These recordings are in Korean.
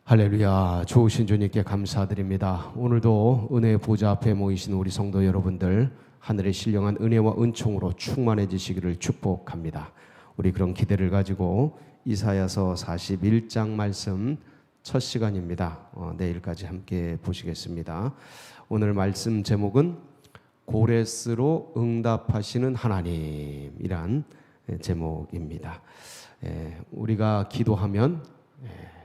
할렐루야. 좋으신 주님께 감사드립니다. 오늘도 은혜의 보좌 앞에 모이신 우리 성도 여러분들, 하늘의 신령한 은혜와 은총으로 충만해지시기를 축복합니다. 우리 그런 기대를 가지고 이사야서 41장 말씀 첫 시간입니다. 내일까지 함께 보시겠습니다. 오늘 말씀 제목은 고레스로 응답하시는 하나님이란 제목입니다. 우리가 기도하면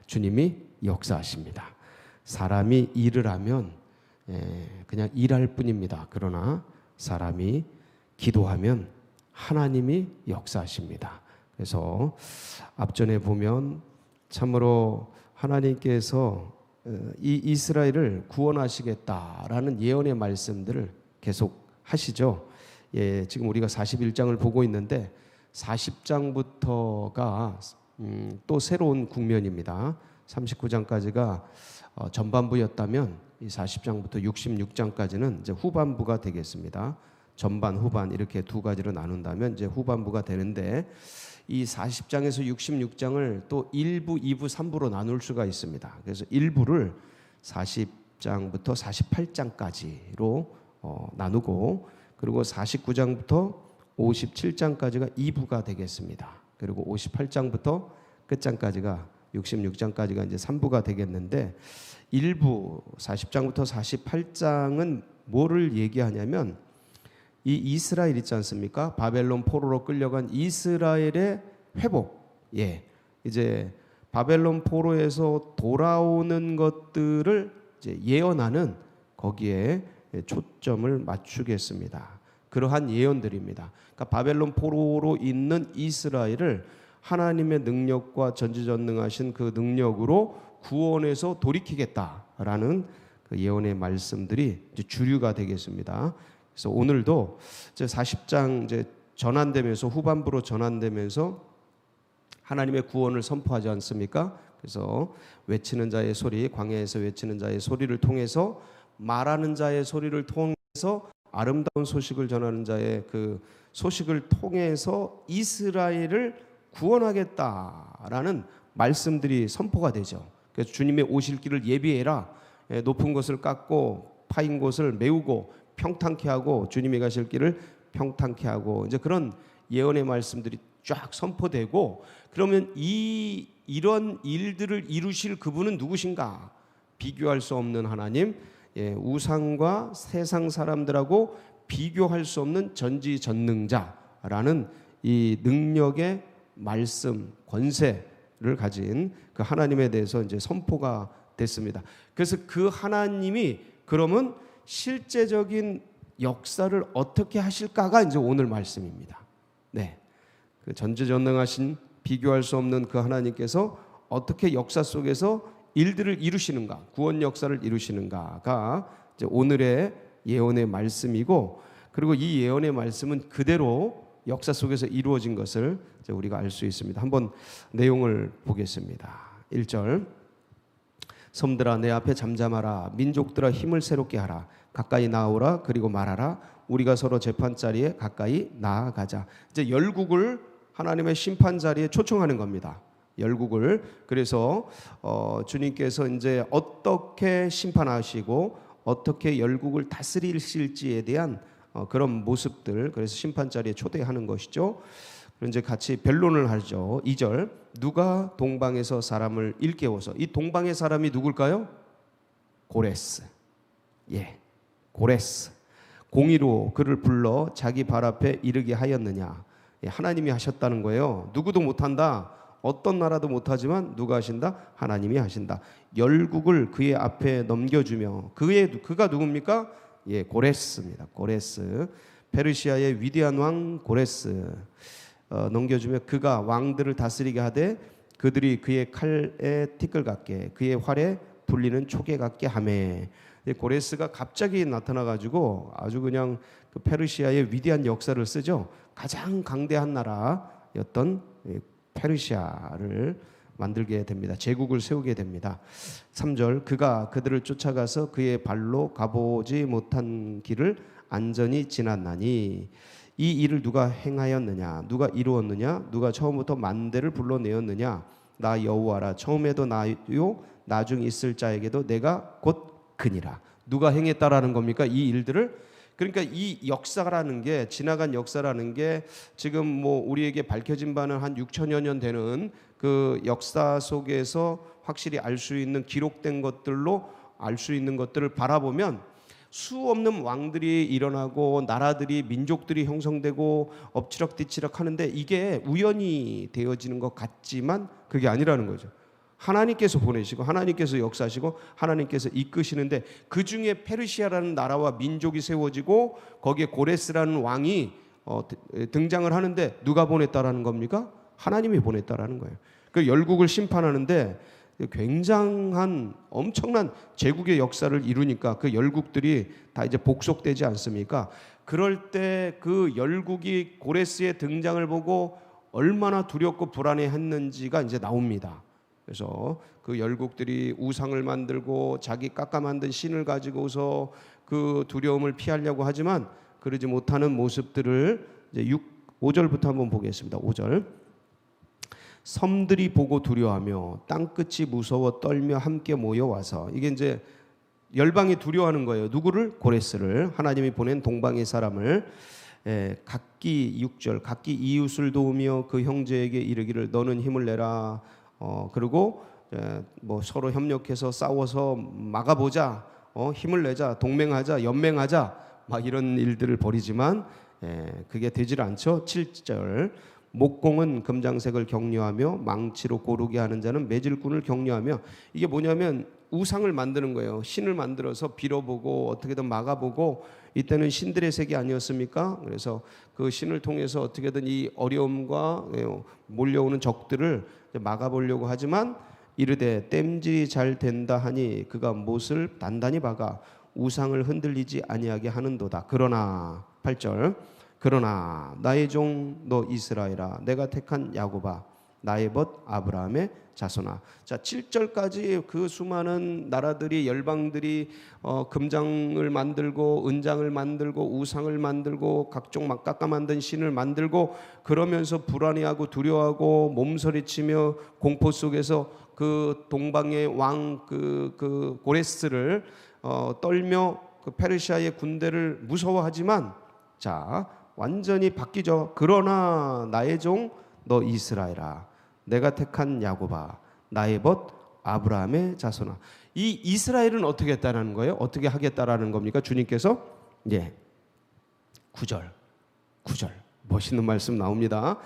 주님이 역사하십니다. 사람이 일을 하면 그냥 일할 뿐입니다. 그러나 사람이 기도하면 하나님이 역사하십니다. 그래서 앞전에 보면 참으로 하나님께서 이 이스라엘을 구원하시겠다라는 예언의 말씀들을 계속 하시죠. 지금 우리가 41장을 보고 있는데 40장부터가 또 새로운 국면입니다. 39장까지가 전반부였다면 이 40장부터 66장까지는 이제 후반부가 되겠습니다. 전반, 후반 이렇게 두 가지로 나눈다면 이제 후반부가 되는데 이 40장에서 66장을 또 1부, 2부, 3부로 나눌 수가 있습니다. 그래서 1부를 40장부터 48장까지로 나누고 그리고 49장부터 57장까지가 2부가 되겠습니다. 그리고 58장부터 끝장까지가 66장까지가 이제 3부가 되겠는데 1부 40장부터 48장은 뭐를 얘기하냐면 이 이스라엘 있지 않습니까? 바벨론 포로로 끌려간 이스라엘의 회복. 이제 바벨론 포로에서 돌아오는 것들을 이제 예언하는 거기에 초점을 맞추겠습니다. 그러한 예언들입니다. 그러니까 바벨론 포로로 있는 이스라엘을 하나님의 능력과 전지전능하신 그 능력으로 구원해서 돌이키겠다라는 그 예언의 말씀들이 이제 주류가 되겠습니다. 그래서 오늘도 이제 40장 이제 전환되면서 후반부로 전환되면서 하나님의 구원을 선포하지 않습니까? 그래서 외치는 자의 소리, 광야에서 외치는 자의 소리를 통해서 말하는 자의 소리를 통해서 아름다운 소식을 전하는 자의 그 소식을 통해서 이스라엘을 구원하겠다라는 말씀들이 선포가 되죠. 그래서 주님의 오실 길을 예비해라. 높은 것을 깎고 파인 곳을 메우고 평탄케 하고 주님이 가실 길을 평탄케 하고 이제 그런 예언의 말씀들이 쫙 선포되고 그러면 이런 일들을 이루실 그분은 누구신가? 비교할 수 없는 하나님, 우상과 세상 사람들하고 비교할 수 없는 전지전능자라는 이 능력의 말씀, 권세를 가진 그 하나님에 대해서 이제 선포가 됐습니다. 그래서 그 하나님이 그러면 실제적인 역사를 어떻게 하실까가 이제 오늘 말씀입니다. 그 전지전능하신 비교할 수 없는 그 하나님께서 어떻게 역사 속에서 일들을 이루시는가, 구원 역사를 이루시는가가 이제 오늘의 예언의 말씀이고, 그리고 이 예언의 말씀은 그대로 역사 속에서 이루어진 것을 이제 우리가 알 수 있습니다. 한번 내용을 보겠습니다. 1절 섬들아 내 앞에 잠잠하라 민족들아 힘을 새롭게 하라 가까이 나오라 그리고 말하라 우리가 서로 재판 자리에 가까이 나아가자. 이제 열국을 하나님의 심판 자리에 초청하는 겁니다. 열국을. 그래서 주님께서 이제 어떻게 심판하시고 어떻게 열국을 다스리실지에 대한 그런 모습들, 그래서 심판 자리에 초대하는 것이죠. 그럼 이제 같이 변론을 하죠. 2절 누가 동방에서 사람을 일깨워서, 이 동방의 사람이 누굴까요? 고레스. 고레스. 공의로 그를 불러 자기 발 앞에 이르게 하였느냐. 하나님이 하셨다는 거예요. 누구도 못한다. 어떤 나라도 못하지만 누가 하신다? 하나님이 하신다. 열국을 그의 앞에 넘겨주며 그가 누굽니까? 고레스입니다. 고레스. 페르시아의 위대한 왕 고레스. 넘겨주며 그가 왕들을 다스리게 하되 그들이 그의 칼에 티끌 같게 그의 활에 불리는 초계 같게 하매. 고레스가 갑자기 나타나가지고 아주 그냥 그 페르시아의 위대한 역사를 쓰죠. 가장 강대한 나라였던 페르시아를 만들게 됩니다. 제국을 세우게 됩니다. 3절 그가 그들을 쫓아가서 그의 발로 가보지 못한 길을 안전히 지났나니 이 일을 누가 행하였느냐, 누가 이루었느냐, 누가 처음부터 만대를 불러내었느냐, 나 여호와라. 처음에도 나요 나중 있을 자에게도 내가 곧 그니라. 누가 행했다라는 겁니까? 이 일들을. 그러니까 이 역사라는 게, 지나간 역사라는 게 지금 뭐 우리에게 밝혀진 바는 한 6천여 년 되는 그 역사 속에서 확실히 알 수 있는, 기록된 것들로 알 수 있는 것들을 바라보면 수 없는 왕들이 일어나고 나라들이, 민족들이 형성되고 엎치락뒤치락 하는데 이게 우연히 되어지는 것 같지만 그게 아니라는 거죠. 하나님께서 보내시고 하나님께서 역사하시고 하나님께서 이끄시는데, 그 중에 페르시아라는 나라와 민족이 세워지고 거기에 고레스라는 왕이 등장을 하는데 누가 보냈다라는 겁니까? 하나님이 보냈다라는 거예요. 그 열국을 심판하는데 굉장한 엄청난 제국의 역사를 이루니까 그 열국들이 다 이제 복속되지 않습니까? 그럴 때 그 열국이 고레스의 등장을 보고 얼마나 두렵고 불안해했는지가 이제 나옵니다. 그래서 그 열국들이 우상을 만들고 자기 깎아 만든 신을 가지고서 그 두려움을 피하려고 하지만 그러지 못하는 모습들을 이제 5절부터 한번 보겠습니다. 5절. 섬들이 보고 두려워하며 땅끝이 무서워 떨며 함께 모여와서, 이게 이제 열방이 두려워하는 거예요. 누구를? 고레스를, 하나님이 보낸 동방의 사람을. 각기 6절, 각기 이웃을 도우며 그 형제에게 이르기를 너는 힘을 내라. 그리고 뭐 서로 협력해서 싸워서 막아보자, 힘을 내자, 동맹하자, 연맹하자, 막 이런 일들을 벌이지만 그게 되질 않죠. 7절. 목공은 금장색을 격려하며 망치로 고르게 하는 자는 매질꾼을 격려하며, 이게 뭐냐면 우상을 만드는 거예요. 신을 만들어서 빌어보고 어떻게든 막아보고, 이때는 신들의 세계 아니었습니까? 그래서 그 신을 통해서 어떻게든 이 어려움과 몰려오는 적들을 막아보려고 하지만 이르되 땜질이 잘 된다 하니 그가 못을 단단히 박아 우상을 흔들리지 아니하게 하는도다. 그러나 8절. 그러나 나의 종 너 이스라엘아, 내가 택한 야곱아, 나의 벗 아브라함의 자손아. 자, 7절까지 그 수많은 나라들이, 열방들이 금장을 만들고 은장을 만들고 우상을 만들고 각종 막 깎아 만든 신을 만들고 그러면서 불안해하고 두려워하고 몸서리치며 공포 속에서 그 동방의 왕 그 고레스를 떨며 그 페르시아의 군대를 무서워하지만, 자, 완전히 바뀌죠. 그러나 나의 종 너 이스라엘아, 내가 택한 야곱아, 나의 벗 아브라함의 자손아. 이 이스라엘은 어떻게 했다는 거예요? 어떻게 하겠다라는 겁니까? 주님께서 9절 멋있는 말씀 나옵니다.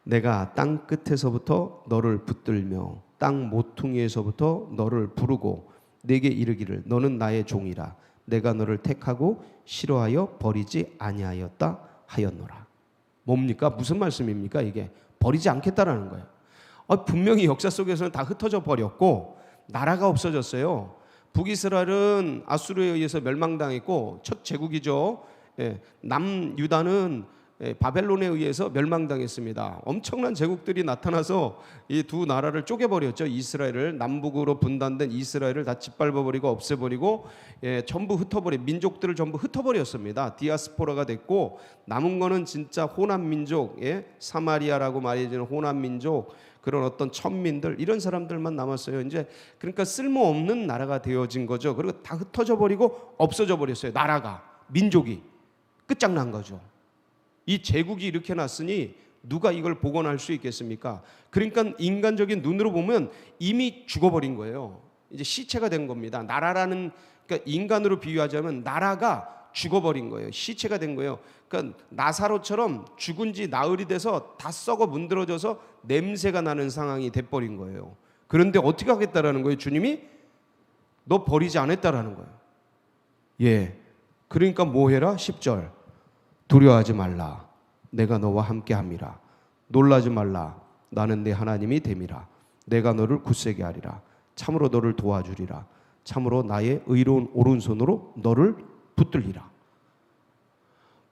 내가 땅 끝에서부터 너를 붙들며 땅 모퉁이에서부터 너를 부르고 내게 이르기를 너는 나의 종이라. 내가 너를 택하고 싫어하여 버리지 아니하였다 하였노라. 뭡니까? 무슨 말씀입니까? 이게 버리지 않겠다라는 거예요. 분명히 역사 속에서는 다 흩어져 버렸고 나라가 없어졌어요. 북이스라엘은 아수르에 의해서 멸망당했고 첫 제국이죠. 남유다는 바벨론에 의해서 멸망당했습니다. 엄청난 제국들이 나타나서 이 두 나라를 쪼개버렸죠. 이스라엘을, 남북으로 분단된 이스라엘을 다 짓밟아버리고 없애버리고 전부 흩어버린 민족들을 전부 흩어버렸습니다. 디아스포라가 됐고 남은 거는 진짜 호남민족, 사마리아라고 말해지는 호남민족, 그런 어떤 천민들, 이런 사람들만 남았어요. 이제 그러니까 쓸모없는 나라가 되어진 거죠. 그리고 다 흩어져 버리고 없어져 버렸어요. 나라가, 민족이 끝장난 거죠. 이 제국이 이렇게 났으니 누가 이걸 복원할 수 있겠습니까? 그러니까 인간적인 눈으로 보면 이미 죽어버린 거예요. 이제 시체가 된 겁니다. 나라라는, 그러니까 인간으로 비유하자면 나라가 죽어버린 거예요. 시체가 된 거예요. 그러니까 나사로처럼 죽은 지 나흘이 돼서 다 썩어 문드러져서 냄새가 나는 상황이 돼버린 거예요. 그런데 어떻게 하겠다라는 거예요? 주님이 너 버리지 않았다라는 거예요. 그러니까 뭐 해라? 10절. 두려워하지 말라. 내가 너와 함께 함이라. 놀라지 말라. 나는 내 하나님이 됨이라. 내가 너를 굳세게 하리라. 참으로 너를 도와주리라. 참으로 나의 의로운 오른손으로 너를 붙들리라.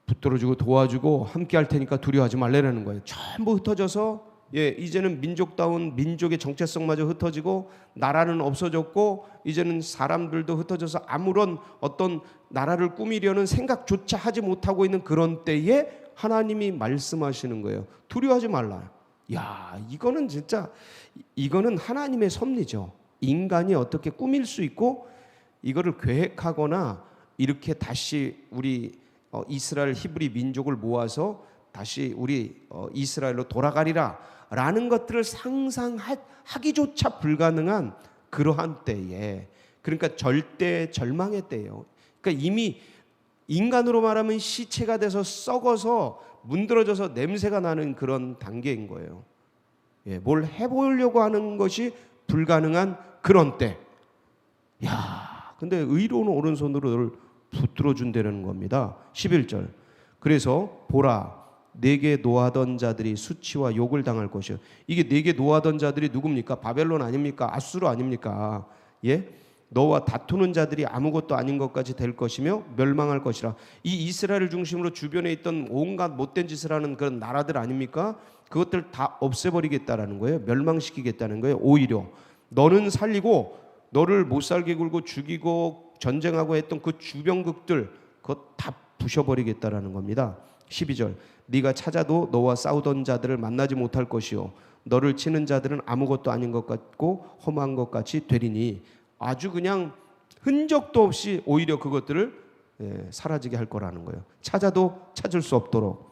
붙들어주고 도와주고 함께 할 테니까 두려워하지 말라는 거예요. 전부 흩어져서 이제는 민족다운 민족의 정체성마저 흩어지고 나라는 없어졌고 이제는 사람들도 흩어져서 아무런 어떤 나라를 꾸미려는 생각조차 하지 못하고 있는 그런 때에 하나님이 말씀하시는 거예요. 두려워하지 말라. 야, 이거는 진짜 이거는 하나님의 섭리죠. 인간이 어떻게 꾸밀 수 있고 이거를 계획하거나 이렇게 다시 우리 이스라엘 히브리 민족을 모아서 다시 우리 이스라엘로 돌아가리라 라는 것들을 상상하기조차 불가능한 그러한 때에, 그러니까 절대 절망의 때예요. 그러니까 이미 인간으로 말하면 시체가 돼서 썩어서 문드러져서 냄새가 나는 그런 단계인 거예요. 뭘 해보려고 하는 것이 불가능한 그런 때. 야, 근데 의로운 오른손으로 너를 붙들어 준다는 겁니다. 11절. 그래서 보라, 내게 노하던 자들이 수치와 욕을 당할 것이요. 이게 내게 노하던 자들이 누굽니까? 바벨론 아닙니까? 아수르 아닙니까? 예? 너와 다투는 자들이 아무것도 아닌 것까지 될 것이며 멸망할 것이라. 이 이스라엘을 중심으로 주변에 있던 온갖 못된 짓을 하는 그런 나라들 아닙니까? 그것들 다 없애버리겠다라는 거예요. 멸망시키겠다는 거예요. 오히려 너는 살리고 너를 못 살게 굴고 죽이고 전쟁하고 했던 그 주변국들 그것 다 부셔버리겠다라는 겁니다. 12절. 네가 찾아도 너와 싸우던 자들을 만나지 못할 것이요 너를 치는 자들은 아무것도 아닌 것 같고 험한 것 같이 되리니. 아주 그냥 흔적도 없이 오히려 그것들을 사라지게 할 거라는 거예요. 찾아도 찾을 수 없도록.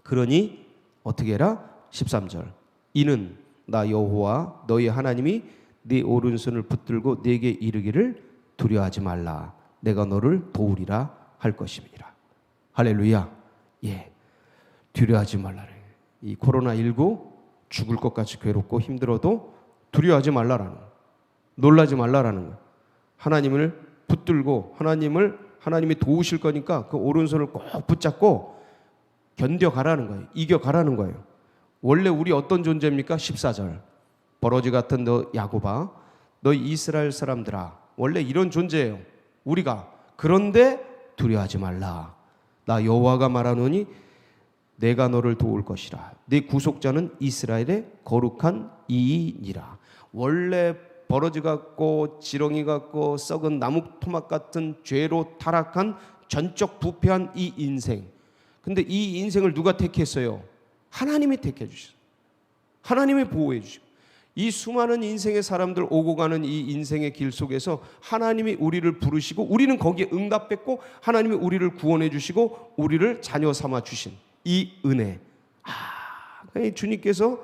그러니 어떻게 해라? 13절. 이는 나 여호와 너희 하나님이 네 오른손을 붙들고 네게 이르기를 두려워하지 말라. 내가 너를 도우리라 할 것임이니라. 할렐루야. 예, 두려워하지 말라래. 이 코로나19 죽을 것 같이 괴롭고 힘들어도 두려워하지 말라라는 거예요. 놀라지 말라라는 거예요. 하나님을 붙들고 하나님이 도우실 거니까 그 오른손을 꼭 붙잡고 견뎌가라는 거예요. 이겨가라는 거예요. 원래 우리 어떤 존재입니까? 14절. 버러지 같은 너 야곱아, 너 이스라엘 사람들아, 원래 이런 존재예요. 우리가. 그런데 두려워하지 말라. 나 여호와가 말하노니 내가 너를 도울 것이라. 네 구속자는 이스라엘의 거룩한 이이니라. 원래 버러지 같고 지렁이 같고 썩은 나무 토막 같은 죄로 타락한 전적 부패한 이 인생. 근데 이 인생을 누가 택했어요? 하나님이 택해 주셨어요. 하나님이 보호해 주시고 이 수많은 인생의 사람들 오고 가는 이 인생의 길 속에서 하나님이 우리를 부르시고 우리는 거기에 응답했고 하나님이 우리를 구원해 주시고 우리를 자녀 삼아 주신 이 은혜. 주님께서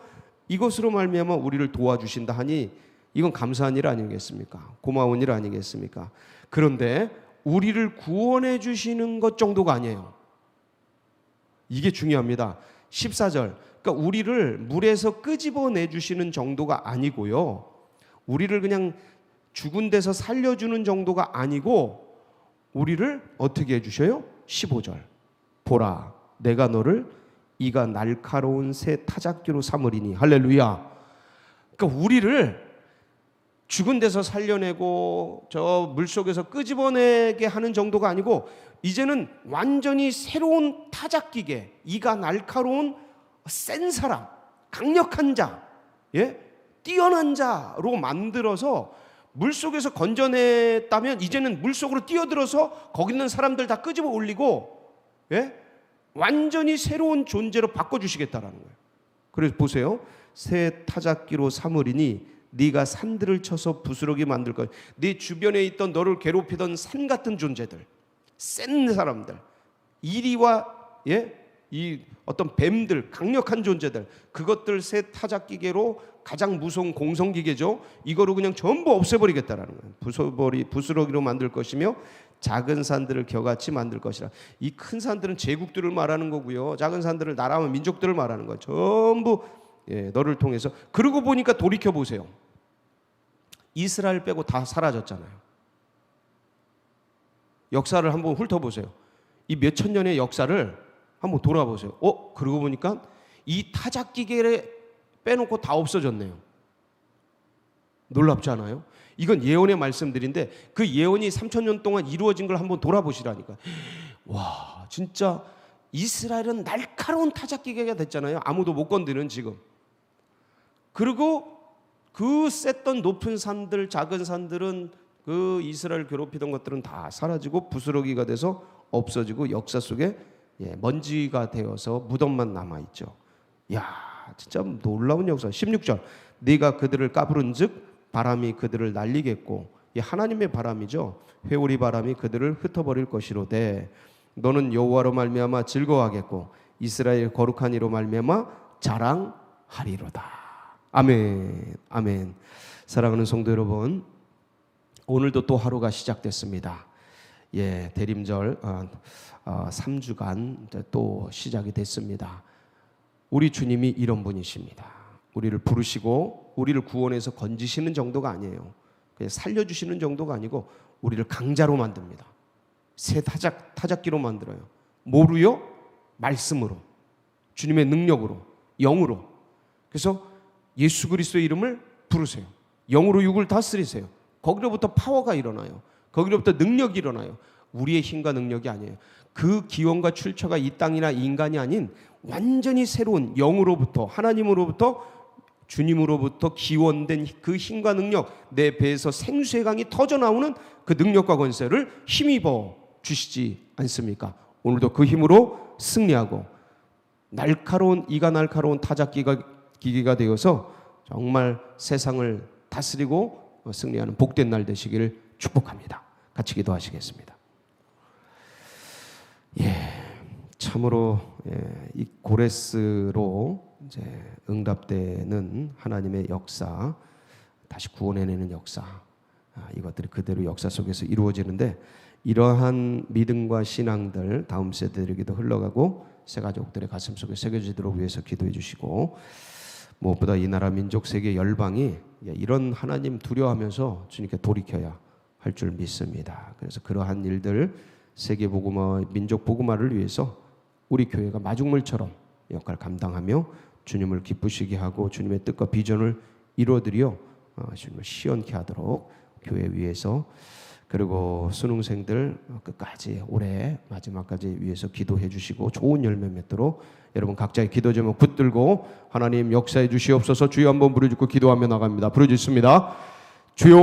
이것으로 말미암아 우리를 도와주신다 하니 이건 감사한 일 아니겠습니까? 고마운 일 아니겠습니까? 그런데 우리를 구원해 주시는 것 정도가 아니에요. 이게 중요합니다. 14절. 그러니까 우리를 물에서 끄집어내 주시는 정도가 아니고요. 우리를 그냥 죽은 데서 살려주는 정도가 아니고 우리를 어떻게 해주셔요? 15절. 보라, 내가 너를 이가 날카로운 새 타작기로 삼으리니. 할렐루야. 그러니까 우리를 죽은 데서 살려내고 저 물속에서 끄집어내게 하는 정도가 아니고 이제는 완전히 새로운 타작기계, 이가 날카로운 센 사람, 강력한 자, 뛰어난 자로 만들어서 물속에서 건져냈다면 이제는 물속으로 뛰어들어서 거기 있는 사람들 다 끄집어 올리고 완전히 새로운 존재로 바꿔주시겠다라는 거예요. 그래서 보세요. 새 타작기로 삼으리니 네가 산들을 쳐서 부스러기 만들 거야. 네 주변에 있던 너를 괴롭히던 산 같은 존재들, 센 사람들, 이리와 이 어떤 뱀들, 강력한 존재들, 그것들 새 타작기계로 가장 무서운 공성기계죠. 이거로 그냥 전부 없애버리겠다라는 거예요. 부스러기로 만들 것이며 작은 산들을 겨같이 만들 것이라. 이 큰 산들은 제국들을 말하는 거고요. 작은 산들을 나라와 민족들을 말하는 거예요. 전부 너를 통해서. 그러고 보니까 돌이켜 보세요. 이스라엘 빼고 다 사라졌잖아요. 역사를 한번 훑어보세요. 이 몇천 년의 역사를 한번 돌아보세요. 그러고 보니까 이 타작기계를 빼놓고 다 없어졌네요. 놀랍지 않아요? 이건 예언의 말씀들인데 그 예언이 3,000년 동안 이루어진 걸 한번 돌아보시라니까. 와, 진짜 이스라엘은 날카로운 타작기계가 됐잖아요. 아무도 못 건드는 지금. 그리고 그 셌던 높은 산들, 작은 산들은 그 이스라엘 괴롭히던 것들은 다 사라지고 부스러기가 돼서 없어지고 역사 속에 먼지가 되어서 무덤만 남아있죠. 야, 진짜 놀라운 역사. 16절 네가 그들을 까부른즉 바람이 그들을 날리겠고, 이 하나님의 바람이죠. 회오리 바람이 그들을 흩어버릴 것이로되 너는 여호와로 말미암아 즐거워하겠고 이스라엘 거룩한 이로 말미암아 자랑하리로다. 아멘. 아멘. 사랑하는 성도 여러분, 오늘도 또 하루가 시작됐습니다. 예, 대림절 3주간 또 시작이 됐습니다. 우리 주님이 이런 분이십니다. 우리를 부르시고 우리를 구원해서 건지시는 정도가 아니에요. 그냥 살려주시는 정도가 아니고 우리를 강자로 만듭니다. 새 타작기로 만들어요. 뭐로요? 말씀으로, 주님의 능력으로, 영으로. 그래서 예수 그리스도의 이름을 부르세요. 영으로 육을 다스리세요. 거기로부터 파워가 일어나요. 거기로부터 능력이 일어나요. 우리의 힘과 능력이 아니에요. 그 기원과 출처가 이 땅이나 인간이 아닌 완전히 새로운 영으로부터, 하나님으로부터, 주님으로부터 기원된 그 힘과 능력, 내 배에서 생수의 강이 터져나오는 그 능력과 권세를 힘입어 주시지 않습니까? 오늘도 그 힘으로 승리하고 이가 날카로운 타작기가 되어서 정말 세상을 다스리고 승리하는 복된 날 되시기를 축복합니다. 같이 기도하시겠습니다. 참으로 이 고레스로 이제 응답되는 하나님의 역사, 다시 구원해내는 역사, 이것들이 그대로 역사 속에서 이루어지는데, 이러한 믿음과 신앙들 다음 세대들에게도 흘러가고 새 가족들의 가슴 속에 새겨지도록 위해서 기도해 주시고, 무엇보다 이 나라 민족 세계 열방이 이런 하나님 두려워하면서 주님께 돌이켜야 할 줄 믿습니다. 그래서 그러한 일들, 세계 복음화, 민족 복음화를 위해서 우리 교회가 마중물처럼 역할을 감당하며 주님을 기쁘시게 하고 주님의 뜻과 비전을 이루어드려 주님을 시원케 하도록 교회 위해서, 그리고 수능생들 끝까지 올해 마지막까지 위해서 기도해 주시고 좋은 열매 맺도록 여러분 각자의 기도 제목 붙들고 하나님 역사해 주시옵소서. 주여 한번 부르짖고 기도하며 나갑니다. 부르짖습니다. 주여.